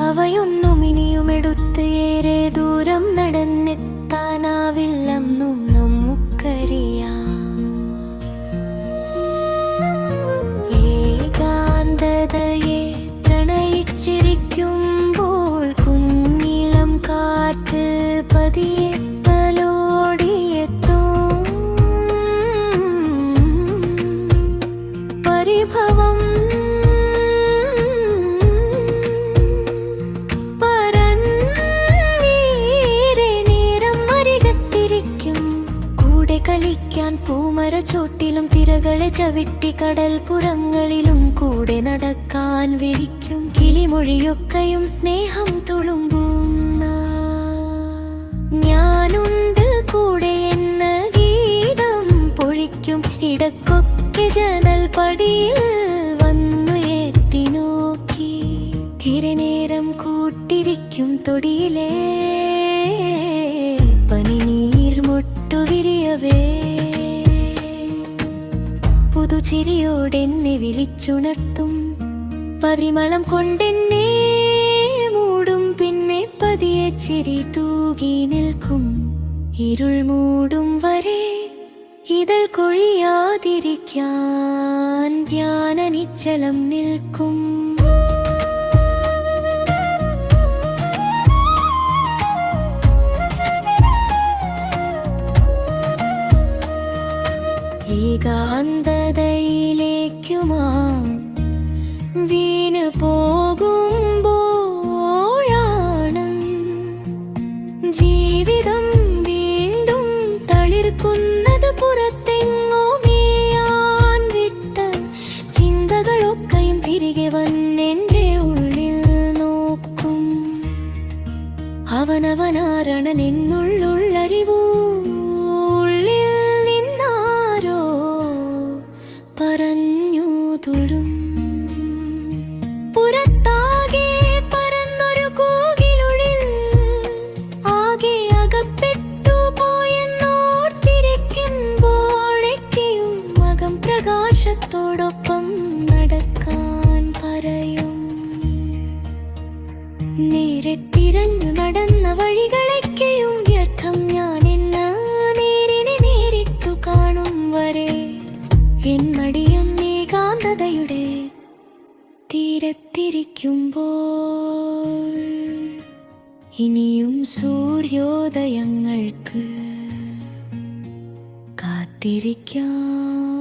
അവയൊന്നും ഇനിയുമെടുത്ത് ഏറെ ദൂരം നടന്നെത്താനാവില്ലെന്നും നമുക്കറിയാം. ഏകാന്തതയെ പ്രണയിച്ചിരിക്കുമ്പോൾ കുഞ്ഞിളം കാറ്റ് പതിയെ തലോടിയെത്തും. പരിഭവം കളിക്കാൻ പൂമരച്ചോട്ടിലും തിരകളെ ചവിട്ടി കടൽപ്പുറങ്ങളിലും കൂടെ നടക്കാൻ വിളിക്കും. കിളിമൊഴിയൊക്കെയും സ്നേഹം തുളുമ്പുന്ന ഞാനുണ്ട് കൂടെ എന്ന ഗീതം പൊഴിക്കും. ഇടക്കൊക്കെ ജനൽ പടിയിൽ വന്നു എത്തി നോക്കി തിരനേരം കൂട്ടിരിക്കും തൊടിയിലെ വിരിയവേ. പുതുചിരിയോടെന്നെ വിളിച്ചുണർത്തും, പരിമളം കൊണ്ടെന്നെ മൂടും. പിന്നെ പതിയെ ചിരി തൂകി നിൽക്കും. ഇരുൾ മൂടും വരെ ഇതൾ കൊഴിയാതിരിക്കാൻ ധ്യാനനിശ്ചലം നിൽക്കും. ഏകാന്തതയിലേക്കുമാം വീണ് പോകുമ്പോഴാണ് ജീവിതം വീണ്ടും തളിർക്കുന്നത്. പുറത്തെങ്ങോ മേയാൻ വിട്ട ചിന്തകളൊക്കെയും തിരികെ വന്നെൻ്റെ ഉള്ളിൽ നോക്കും. അവനവനാരണനെന്നുള്ളുള്ളറിവൂ പറഞ്ഞു തുരും. പുറത്താകെ പരന്നൊരു കോകിലുള്ളിൽ ആകെ അകപ്പെട്ടു പോയെന്നോർത്തിരിക്കുമ്പോഴേക്കും മകം പ്രകാശത്തോടൊപ്പം നടക്കാൻ പറയും. നേരെ തിരഞ്ഞു നടന്ന വഴികളൊക്കെയും വ്യർത്ഥം. ഞാൻ എന്ന നേരിനെ നേരിട്ടു കാണും വരെ എൻ മടിയും ഏകാന്തതയുടെ തീരത്തിരിക്കുമ്പോൾ ഇനിയും സൂര്യോദയങ്ങൾക്ക് കാത്തിരിക്കാം.